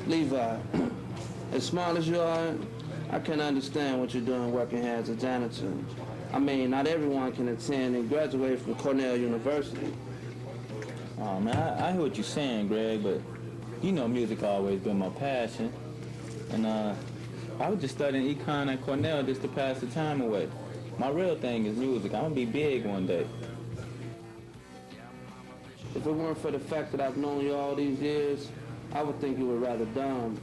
Levi, as smart as you are, I can understand what you're doing working here as a janitor. I mean, not everyone can attend and graduate from Cornell University. Oh man, I hear what you're saying, Greg, but you know music always been my passion. And I was just studying econ at Cornell just to pass the time away. My real thing is music. I'm gonna be big one day. If it weren't for the fact that I've known you all these years, I would think you were rather dumb.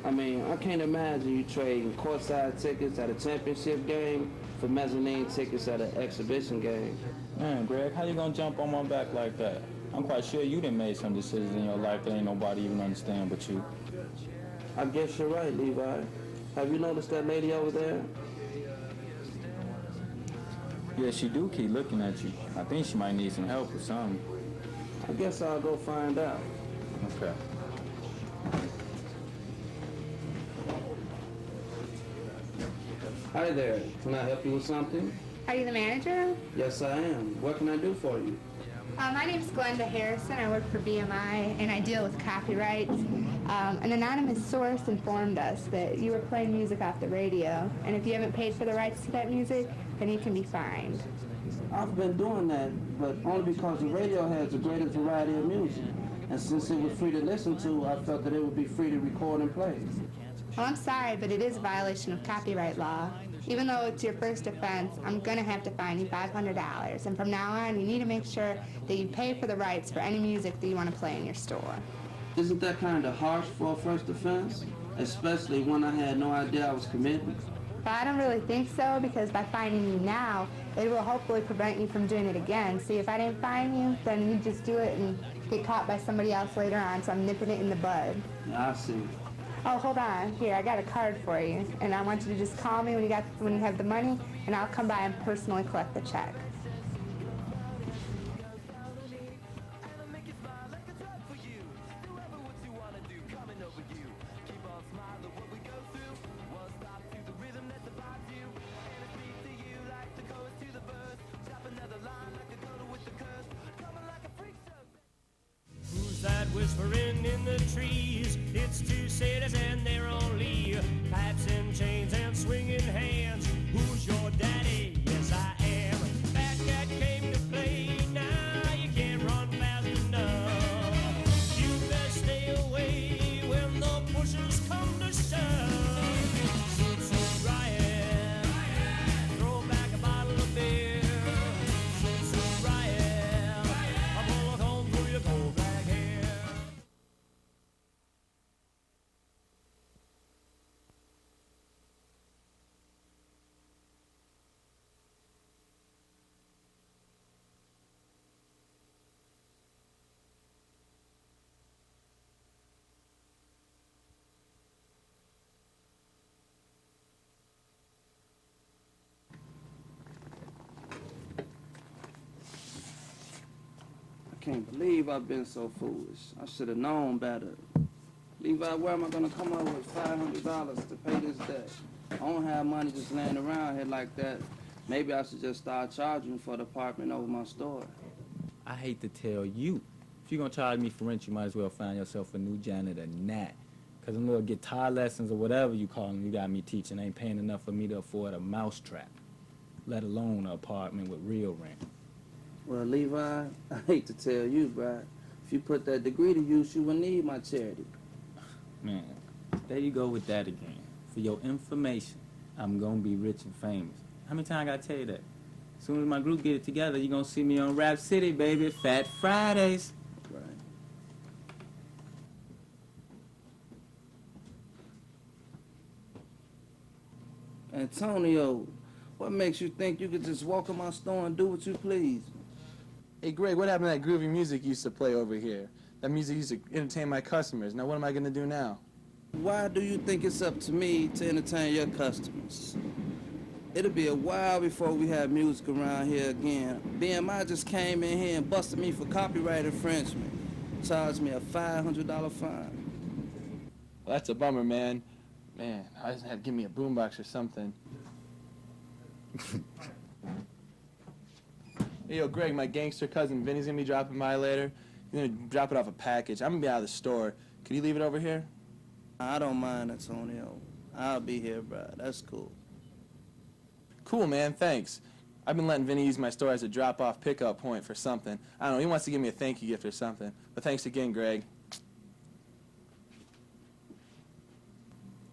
I mean, I can't imagine you trading courtside tickets at a championship game for mezzanine tickets at an exhibition game. Man, Greg, how you gonna jump on my back like that? I'm quite sure you done made some decisions in your life that ain't nobody even understand but you. I guess you're right, Levi. Have you noticed that lady over there? Yeah, she do keep looking at you. I think she might need some help or something. I guess I'll go find out. Okay. Hi there. Can I help you with something? Are you the manager? Yes, I am. What can I do for you? My name's Glenda Harrison. I work for BMI, and I deal with copyrights. An anonymous source informed us that you were playing music off the radio, and if you haven't paid for the rights to that music, then you can be fined. I've been doing that, but only because the radio has the greatest variety of music. And since it was free to listen to, I felt that it would be free to record and play. Well, I'm sorry, but it is a violation of copyright law. Even though it's your first offense, I'm going to have to fine you $500. And from now on, you need to make sure that you pay for the rights for any music that you want to play in your store. Isn't that kind of harsh for a first offense? Especially when I had no idea I was committing. But I don't really think so, because by fining you now, it will hopefully prevent you from doing it again. See, if I didn't fine you, then you'd just do it and get caught by somebody else later on, so I'm nipping it in the bud. Yeah, I see. Oh, hold on. Here, I got a card for you, and I want you to just call me when you have the money, and I'll come by and personally collect the check. Who's that whispering in the trees? It's two satyrs and they're only pipes and chains and swinging hands. Who's your daddy? Yes, I am. Fat cat came to play. Now you can't run fast enough. You best stay away when the pushers come to shove. Shoot, shoot, riot. Throw back a bottle of beer. Shoot, shoot, riot. A bullet hole through your cold black hair. I can't believe I've been so foolish. I should have known better. Levi, where am I going to come up with $500 to pay this debt? I don't have money just laying around here like that. Maybe I should just start charging for the apartment over my store. I hate to tell you. If you're gonna charge me for rent, you might as well find yourself a new janitor than that. Cause them little guitar lessons or whatever you call them you got me teaching ain't paying enough for me to afford a mousetrap, let alone an apartment with real rent. Well, Levi, I hate to tell you, but if you put that degree to use, you would need my charity. Man, there you go with that again. For your information, I'm gonna be rich and famous. How many times I gotta tell you that? As soon as my group get it together, you're gonna see me on Rap City, baby. Fat Fridays. Right. Antonio, what makes you think you could just walk in my store and do what you please? Hey, Greg, what happened to that groovy music you used to play over here? That music used to entertain my customers. Now, what am I going to do now? Why do you think it's up to me to entertain your customers? It'll be a while before we have music around here again. BMI just came in here and busted me for copyright infringement. Charged me a $500 fine. Well, that's a bummer, man. Man, I just had to give me a boombox or something. Hey, yo, Greg, my gangster cousin Vinny's going to be dropping by later. He's going to drop it off a package. I'm going to be out of the store. Could you leave it over here? I don't mind, Antonio. I'll be here, bro. That's cool. Cool, man. Thanks. I've been letting Vinny use my store as a drop-off pickup point for something. I don't know. He wants to give me a thank you gift or something. But thanks again, Greg.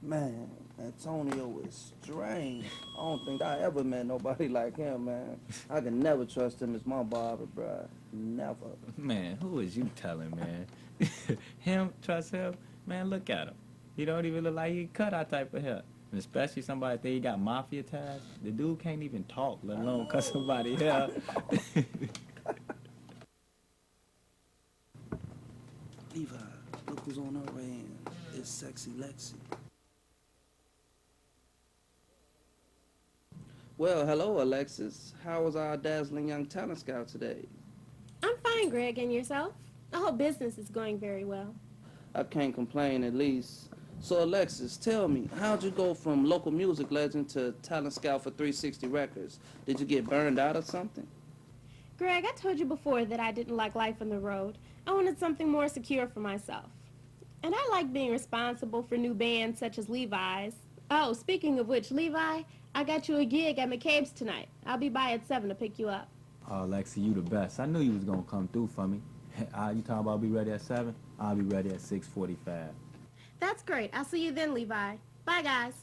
Man, Antonio is strange. I don't think I ever met nobody like him, man. I can never trust him as my barber, bro. Never. Man, who is you telling, man? Him, trust him? Man, look at him. He don't even look like he cut our type of hair. And especially somebody think he got mafia ties. The dude can't even talk, let alone cut somebody hair. Levi, look who's on her way in. It's Sexy Lexi. Well, hello, Alexis. How was our dazzling young talent scout today? I'm fine, Greg, and yourself? The whole business is going very well. I can't complain, at least. So, Alexis, tell me, how'd you go from local music legend to talent scout for 360 Records? Did you get burned out or something? Greg, I told you before that I didn't like life on the road. I wanted something more secure for myself. And I like being responsible for new bands such as Levi's. Oh, speaking of which, Levi, I got you a gig at McCabe's tonight. I'll be by at 7 to pick you up. Oh, Lexi, you the best. I knew you was gonna come through for me. You talking about be ready at 7? I'll be ready at 6:45. That's great. I'll see you then, Levi. Bye, guys.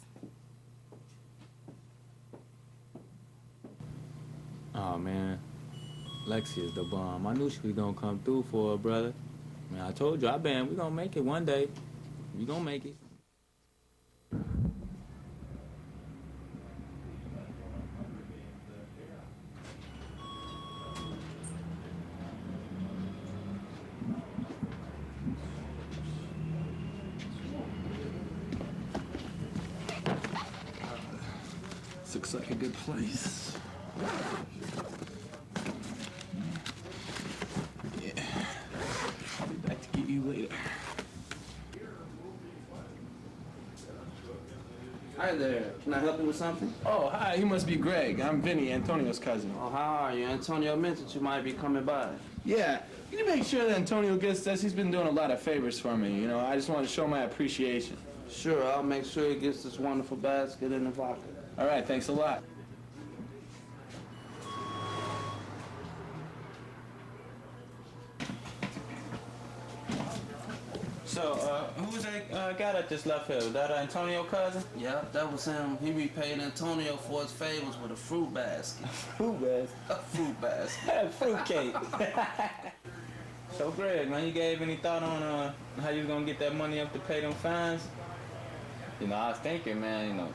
Oh, man. Lexi is the bomb. I knew she was gonna come through for her, brother. Man, I told you, we gonna make it one day. We gonna make it. This looks like a good place. Yeah. I'll be back to get you later. Hi there. Can I help you with something? Oh, hi. You must be Greg. I'm Vinny, Antonio's cousin. Oh, how are you? Antonio mentioned you might be coming by. Yeah. Can you make sure that Antonio gets this? He's been doing a lot of favors for me. You know, I just want to show my appreciation. Sure, I'll make sure he gets this wonderful basket in the vodka. All right. Thanks a lot. So, who was that guy that just left here? Was that Antonio cousin? Yep, that was him. He repaid Antonio for his favors with a fruit basket. Fruit basket. A fruit basket. Fruitcake. So, Greg, man, you gave any thought on how you was gonna get that money up to pay them fines? You know, I was thinking, man, you know,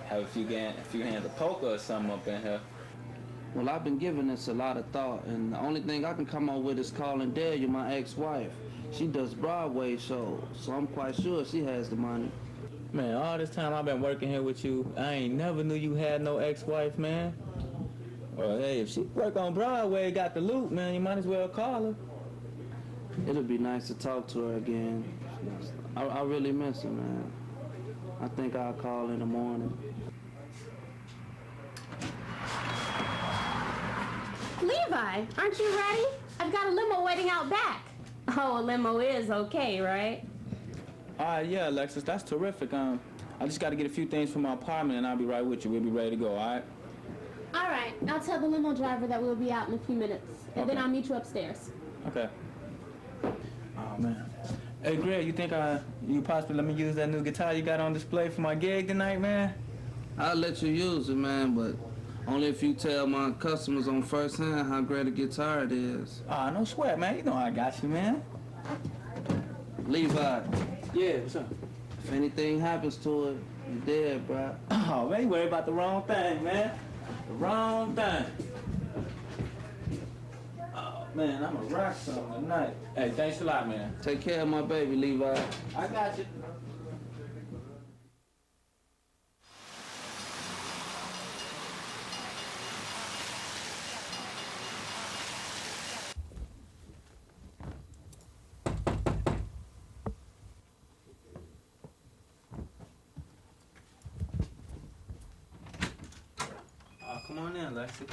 have a few hands of poker or something up in here. Well, I've been giving this a lot of thought, and the only thing I can come up with is calling Delia, my ex-wife. She does Broadway shows, so I'm quite sure she has the money. Man, all this time I've been working here with you, I ain't never knew you had no ex-wife, man. Well, hey, if she work on Broadway, got the loot, man, you might as well call her. It'll be nice to talk to her again. I really miss her, man. I think I'll call in the morning. Levi, aren't you ready? I've got a limo waiting out back. Oh, a limo is okay, right? Yeah, Alexis, that's terrific. I just got to get a few things from my apartment, and I'll be right with you. We'll be ready to go, all right? All right, I'll tell the limo driver that we'll be out in a few minutes, and then Okay. I'll meet you upstairs. Okay. Oh, man. Hey, Greg, you think you possibly let me use that new guitar you got on display for my gig tonight, man? I'll let you use it, man, but only if you tell my customers on first hand how great a guitar it is. No sweat, man. You know I got you, man. Levi, Yeah, what's up? if anything happens to it, you're dead, bro. Oh, man, you worry about the wrong thing, man. The wrong thing. Oh, man, I'm gonna rock something tonight. Hey, thanks a lot, man. Take care of my baby, Levi. I got you. Come on in, Lexi.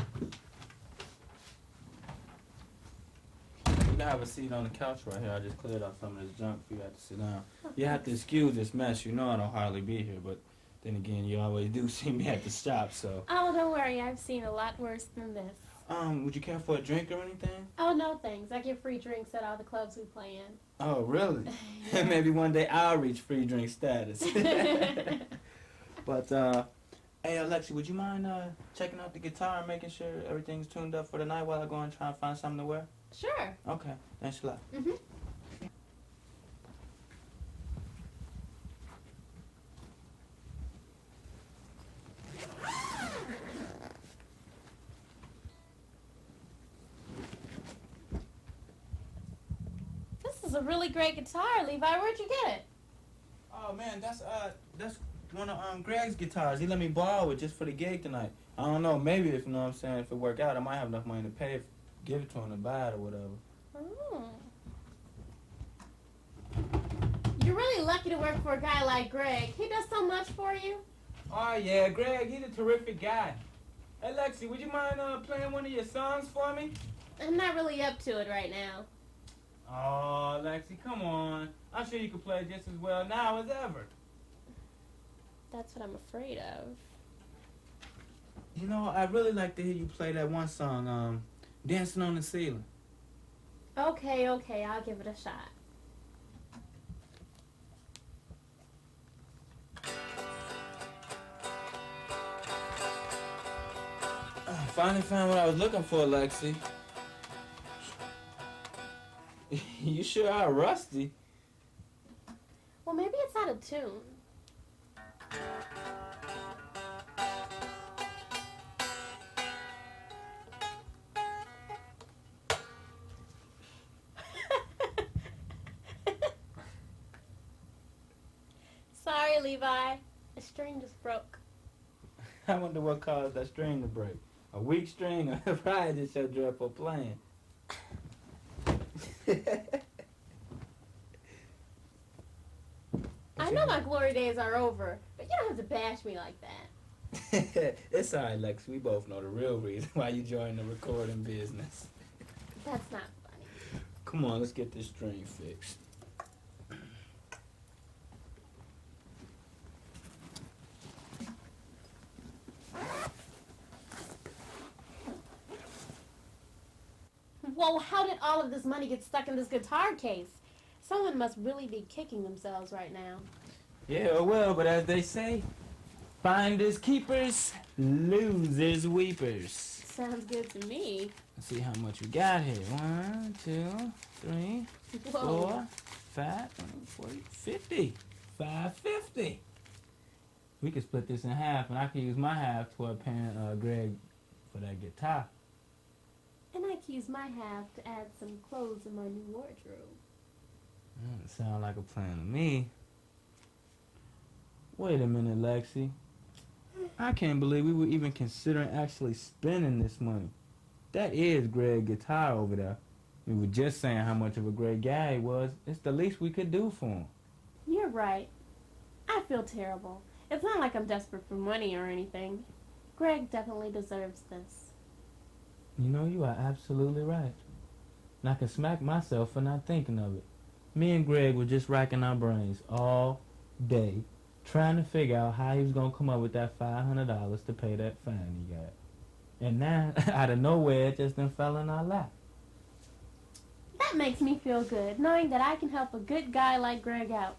You can have a seat on the couch right here. I just cleared out some of this junk for you to sit down. You have to excuse this mess. You know I don't hardly be here, but then again, you always do see me at the shop, so. Oh, don't worry. I've seen a lot worse than this. Would you care for a drink or anything? Oh, no thanks. I get free drinks at all the clubs we play in. Oh, really? Maybe one day I'll reach free drink status. But, hey, Alexi, would you mind checking out the guitar and making sure everything's tuned up for the night while I go and try and find something to wear? Sure. Okay, thanks a lot. Mm-hmm. This is a really great guitar, Levi. Where'd you get it? Oh man, that's one of Greg's guitars. He let me borrow it just for the gig tonight. I don't know, maybe if you know what I'm saying, if it work out, I might have enough money to pay, give it to him to buy it or whatever. Oh. You're really lucky to work for a guy like Greg. He does so much for you. Oh yeah, Greg, he's a terrific guy. Hey Lexi, would you mind playing one of your songs for me? I'm not really up to it right now. Oh, Lexi, come on. I'm sure you can play just as well now as ever. That's what I'm afraid of. You know, I'd really like to hear you play that one song, Dancing on the Ceiling. Okay, I'll give it a shot. Finally found what I was looking for, Lexi. You sure are rusty. Well, maybe it's out of tune. Sorry, Levi. The string just broke. I wonder what caused that string to break. A weak string or probably just your dreadful playing. I know my glory days are over, but you don't have to bash me like that. It's alright, Lex. We both know the real reason why you joined the recording business. That's not funny. Come on, let's get this string fixed. Whoa, how did all of this money get stuck in this guitar case? Someone must really be kicking themselves right now. Yeah, well, but as they say, finders keepers, losers weepers. Sounds good to me. Let's see how much we got here. 1, 2, 3, Whoa. 4, 5, 40, 50. 550. We could split this in half, and I could use my half toward paying Greg for that guitar. And I can use my half to add some clothes in my new wardrobe. Sound like a plan to me. Wait a minute, Lexi. I can't believe we were even considering actually spending this money. That is Greg's guitar over there. We were just saying how much of a great guy he was. It's the least we could do for him. You're right. I feel terrible. It's not like I'm desperate for money or anything. Greg definitely deserves this. You know, you are absolutely right. And I can smack myself for not thinking of it. Me and Greg were just racking our brains all day, trying to figure out how he was going to come up with that $500 to pay that fine he got. And now, out of nowhere, it just done fell in our lap. That makes me feel good, knowing that I can help a good guy like Greg out.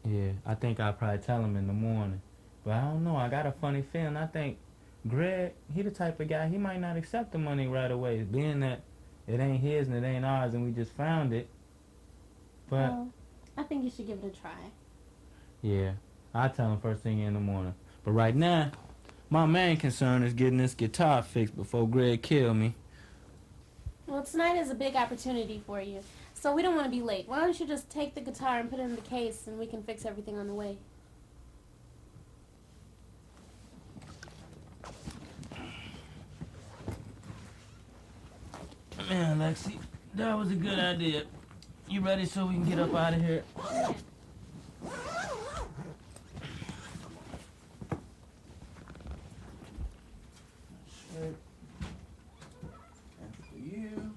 Yeah, I think I'll probably tell him in the morning. But I don't know, I got a funny feeling. I think Greg, he the type of guy, he might not accept the money right away, being that it ain't his and it ain't ours and we just found it. But, Well, I think you should give it a try. yeah, I'll tell him first thing in the morning. But right now, my main concern is getting this guitar fixed before Greg kill me. Well, tonight is a big opportunity for you, so we don't want to be late. Why don't you just take the guitar and put it in the case and we can fix everything on the way? Man, Lexi, that was a good idea. You ready so we can get up out of here? Shirt. And for you.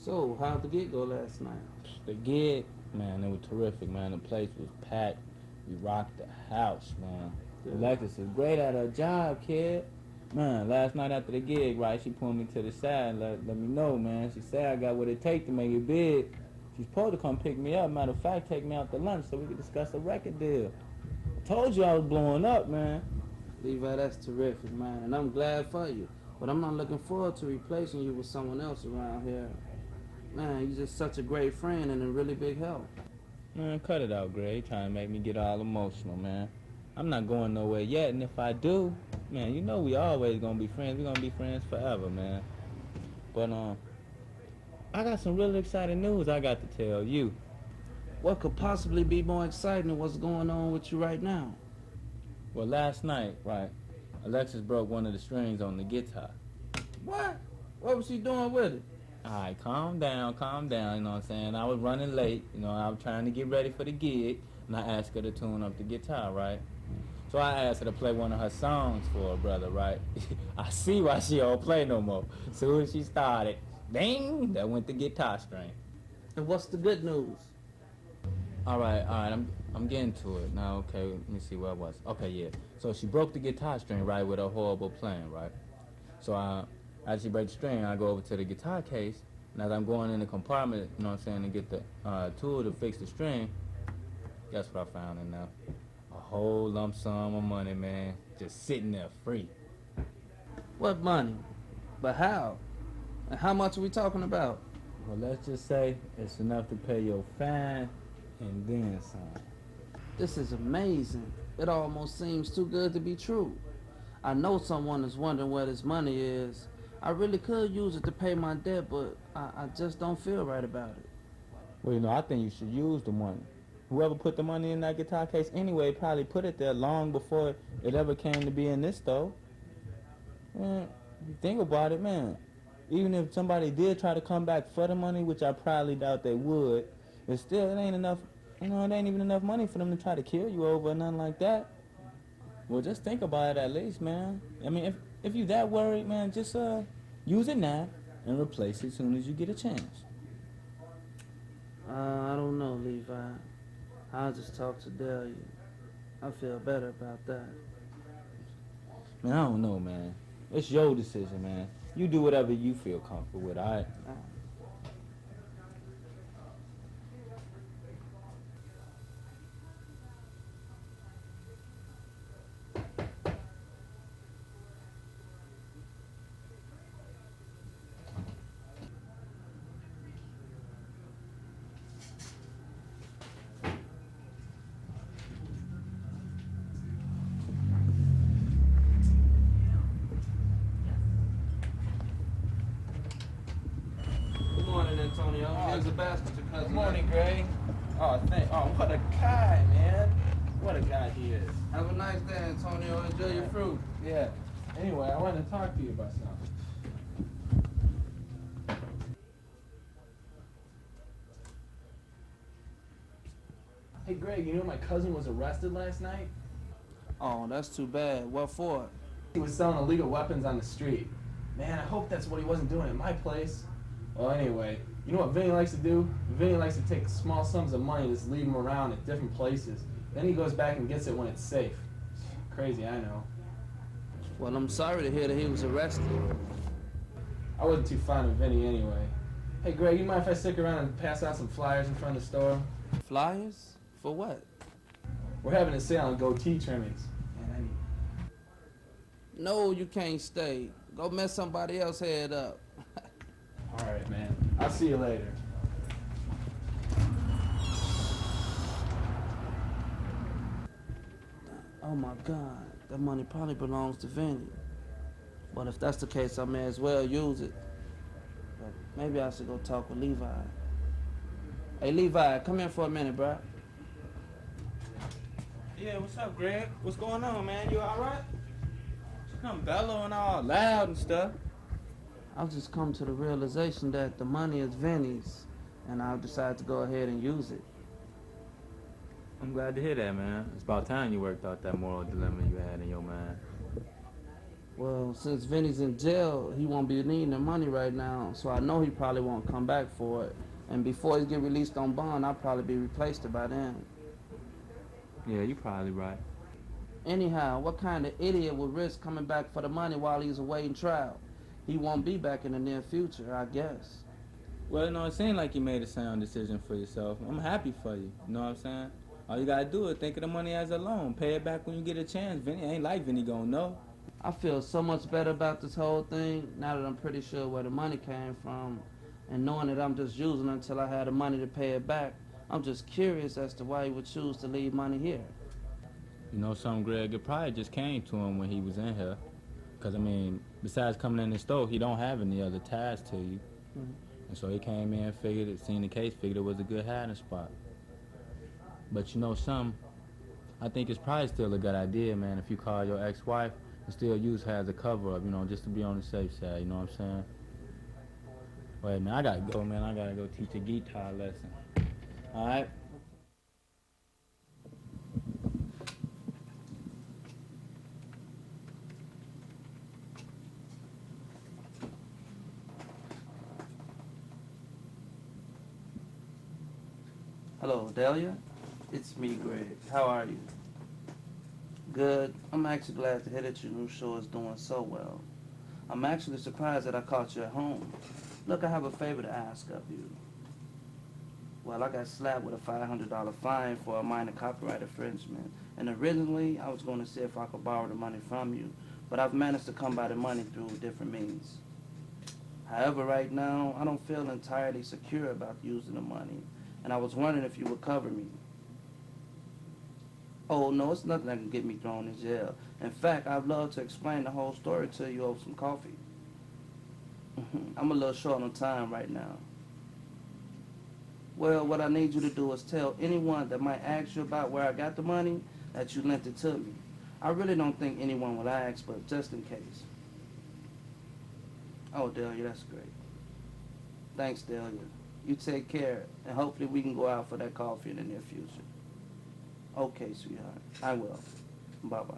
So, how'd the gig go last night? The gig, man, it was terrific, man. The place was packed. We rocked the house, man. Yeah. Alexis is great at her job, kid. Man, last night after the gig, right, she pulled me to the side and let me know, man. She said I got what it takes to make it big. She's supposed to come pick me up. Matter of fact, take me out to lunch so we could discuss a record deal. I told you I was blowing up, man. Levi, that's terrific, man, and I'm glad for you. But I'm not looking forward to replacing you with someone else around here. Man, you're just such a great friend and a really big help. Man, cut it out, Greg. Trying to make me get all emotional, man. I'm not going nowhere yet, and if I do, man, you know we always gonna be friends. We gonna be friends forever, man. But I got some really exciting news I got to tell you. What could possibly be more exciting than what's going on with you right now? Well, last night, right, Alexis broke one of the strings on the guitar. What? What was she doing with it? All right, calm down, you know what I'm saying? I was running late, you know, I was trying to get ready for the gig, and I asked her to tune up the guitar, right? So I asked her to play one of her songs for her brother, right? I see why she don't play no more. Soon as she started, ding, that went the guitar string. And what's the good news? All right, I'm getting to it now. Okay, let me see where I was. Okay, yeah. So she broke the guitar string, right, with her horrible playing, right? So as she breaks the string, I go over to the guitar case, and as I'm going in the compartment, you know what I'm saying, to get the tool to fix the string, guess what I found in there? A whole lump sum of money, man, just sitting there free. What money? But how? And how much are we talking about? Well, let's just say it's enough to pay your fine and then some. This is amazing. It almost seems too good to be true. I know someone is wondering where this money is. I really could use it to pay my debt, but I just don't feel right about it. Well, you know, I think you should use the money. Whoever put the money in that guitar case anyway probably put it there long before it ever came to be in this store. Man, you think about it, man. Even if somebody did try to come back for the money, which I probably doubt they would, but still, it ain't enough, you know, it ain't even enough money for them to try to kill you over or nothing like that. Well, just think about it at least, man. I mean, if you that worried, man, just use it now and replace it as soon as you get a chance. I don't know, Levi. I'll just talk to Delia. I feel better about that. Man, I don't know, man. It's your decision, man. You do whatever you feel comfortable with, all right? Good morning, Antonio. Here's a basket your cousin. Good morning, Greg. Oh, what a guy, man. What a guy he is. Have a nice day, Antonio. Enjoy your fruit. Yeah. Anyway, I wanted to talk to you about something. Hey, Greg, you know my cousin was arrested last night? Oh, that's too bad. What for? He was selling illegal weapons on the street. Man, I hope that's what he wasn't doing at my place. Well, anyway, you know what Vinny likes to do? Vinny likes to take small sums of money and just leave them around at different places. Then he goes back and gets it when it's safe. Crazy, I know. Well, I'm sorry to hear that he was arrested. I wasn't too fond of Vinny anyway. Hey, Greg, you mind if I stick around and pass out some flyers in front of the store? Flyers? For what? We're having a sale on goatee trimmings. Man, No, you can't stay. Go mess somebody else's head up. All right, man. I'll see you later. Oh my God, that money probably belongs to Vinny. But if that's the case, I may as well use it. But maybe I should go talk with Levi. Hey, Levi, come here for a minute, bro. Yeah, what's up, Greg? What's going on, man? You all right? I'm bellowing all loud and stuff. I've just come to the realization that the money is Vinny's, and I've decided to go ahead and use it. I'm glad to hear that, man. It's about time you worked out that moral dilemma you had in your mind. Well, since Vinny's in jail, he won't be needing the money right now, so I know he probably won't come back for it. And before he get released on bond, I'll probably be replaced by then. Yeah, you probably right. Anyhow, what kind of idiot would risk coming back for the money while he's awaiting trial? He won't be back in the near future, I guess. Well, you know, it seemed like you made a sound decision for yourself. I'm happy for you. You know what I'm saying? All you gotta do is think of the money as a loan. Pay it back when you get a chance. Vinny ain't like Vinny gonna know. I feel so much better about this whole thing now that I'm pretty sure where the money came from, and knowing that I'm just using it until I had the money to pay it back. I'm just curious as to why he would choose to leave money here. You know something, Greg? It probably just came to him when he was in here. Because, I mean, besides coming in the store, he don't have any other ties to you. Mhm. And so he came in, figured it, seen the case, figured it was a good hiding spot. But you know something? I think it's probably still a good idea, man, if you call your ex-wife and still use her as a cover-up, you know, just to be on the safe side, you know what I'm saying? Wait, man, I gotta go, man. I gotta go teach a guitar lesson. All right? Hello, Delia? It's me, Greg. How are you? Good. I'm actually glad to hear that your new show is doing so well. I'm actually surprised that I caught you at home. Look, I have a favor to ask of you. Well, I got slapped with a $500 fine for a minor copyright infringement, and originally I was going to see if I could borrow the money from you, but I've managed to come by the money through different means. However, right now, I don't feel entirely secure about using the money, and I was wondering if you would cover me. Oh, no, it's nothing that can get me thrown in jail. In fact, I'd love to explain the whole story to you over some coffee. I'm a little short on time right now. Well, what I need you to do is tell anyone that might ask you about where I got the money that you lent it to me. I really don't think anyone will ask, but just in case. Oh, Delia, that's great. Thanks, Delia. You take care, and hopefully we can go out for that coffee in the near future. Okay, sweetheart. I will. Bye-bye.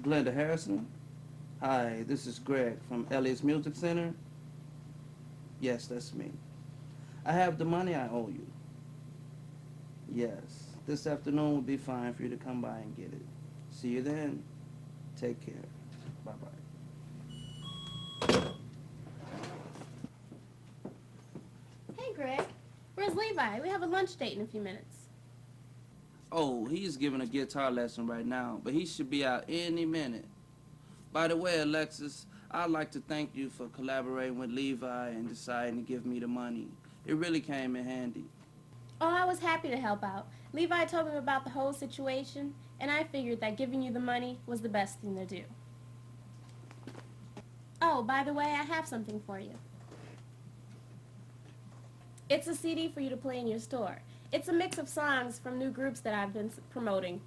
Glenda Harrison? Hi, this is Greg from Elliott's Music Center. Yes, that's me. I have the money I owe you. Yes, this afternoon would be fine for you to come by and get it. See you then. Take care. Bye-bye. Hey, Greg. Where's Levi? We have a lunch date in a few minutes. Oh, he's giving a guitar lesson right now, but he should be out any minute. By the way, Alexis, I'd like to thank you for collaborating with Levi and deciding to give me the money. It really came in handy. Oh, I was happy to help out. Levi told me about the whole situation, and I figured that giving you the money was the best thing to do. Oh, by the way, I have something for you. It's a CD for you to play in your store. It's a mix of songs from new groups that I've been promoting.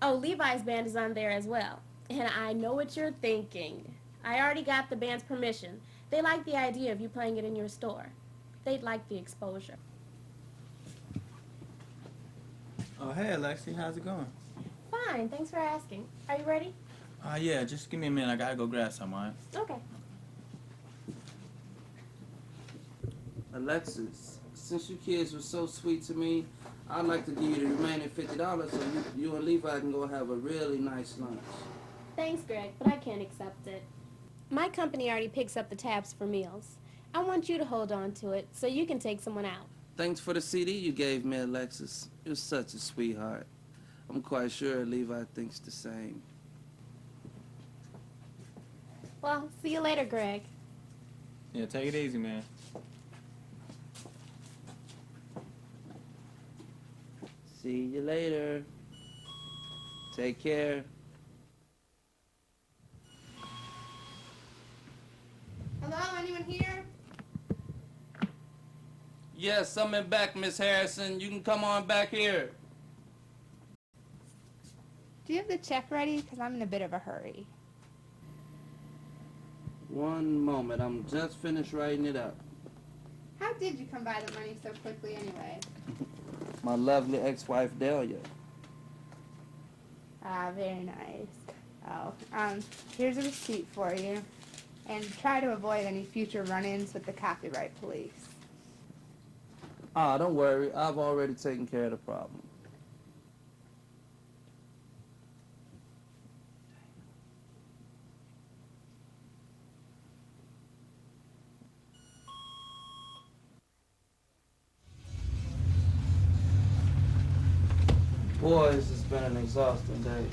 Oh, Levi's band is on there as well. And I know what you're thinking. I already got the band's permission. They like the idea of you playing it in your store. They'd like the exposure. Oh, hey, Alexi. How's it going? Fine, thanks for asking. Are you ready? Yeah, just give me a minute. I gotta go grab some, all right? Okay. Alexis, since you kids were so sweet to me, I'd like to give you the remaining $50 so you and Levi can go have a really nice lunch. Thanks, Greg, but I can't accept it. My company already picks up the tabs for meals. I want you to hold on to it so you can take someone out. Thanks for the CD you gave me, Alexis. You're such a sweetheart. I'm quite sure Levi thinks the same. Well, see you later, Greg. Yeah, take it easy, man. See you later. Take care. Hello, anyone here? Yes, I'm in back, Miss Harrison. You can come on back here. Do you have the check ready? Because I'm in a bit of a hurry. One moment, I'm just finished writing it up. How did you come by the money so quickly anyway? My lovely ex-wife, Delia. Ah, very nice. Oh, here's a receipt for you. And try to avoid any future run-ins with the copyright police. Ah, don't worry. I've already taken care of the problem. Boy, this has been an exhausting day.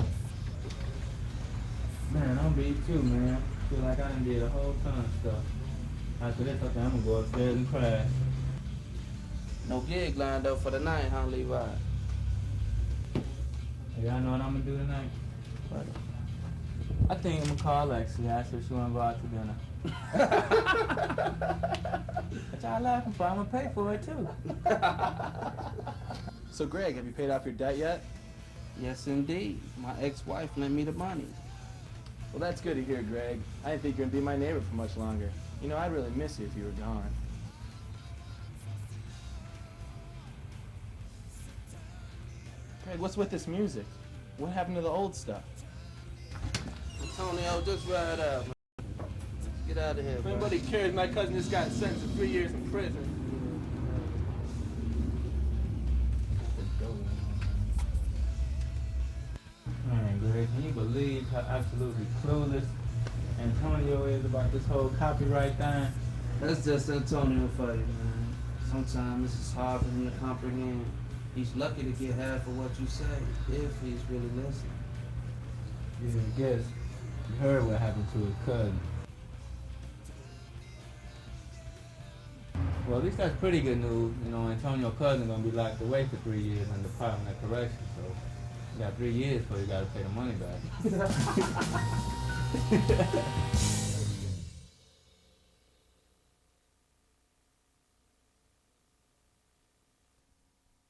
Man, I'm beat too, man. Feel like I done did a whole ton of stuff. After this, I think I'm gonna go upstairs and crash. No gig lined up for the night, huh, Levi? Y'all know what I'm gonna do tonight? What? I think I'm gonna call Lexi, ask her if she wanna go out to dinner. What y'all laughing for? I'm gonna pay for it too. So, Greg, have you paid off your debt yet? Yes, indeed. My ex-wife lent me the money. Well, that's good to hear, Greg. I didn't think you were gonna be my neighbor for much longer. You know, I'd really miss you if you were gone. Greg, what's with this music? What happened to the old stuff? Antonio, just ride out, man. Get out of here, If bro. anybody cares, my cousin just got sentenced to 3 years in prison. Man, Greg, can you believe how absolutely clueless Antonio is about this whole copyright thing? That's just Antonio for you, man. Sometimes it's just hard for him to comprehend. He's lucky to get half of what you say, if he's really listening. Yeah, I guess you heard what happened to his cousin. Well, at least that's pretty good news. You know, Antonio's cousin gonna be locked away for 3 years in the Department of Corrections, so you got 3 years before you gotta pay the money back.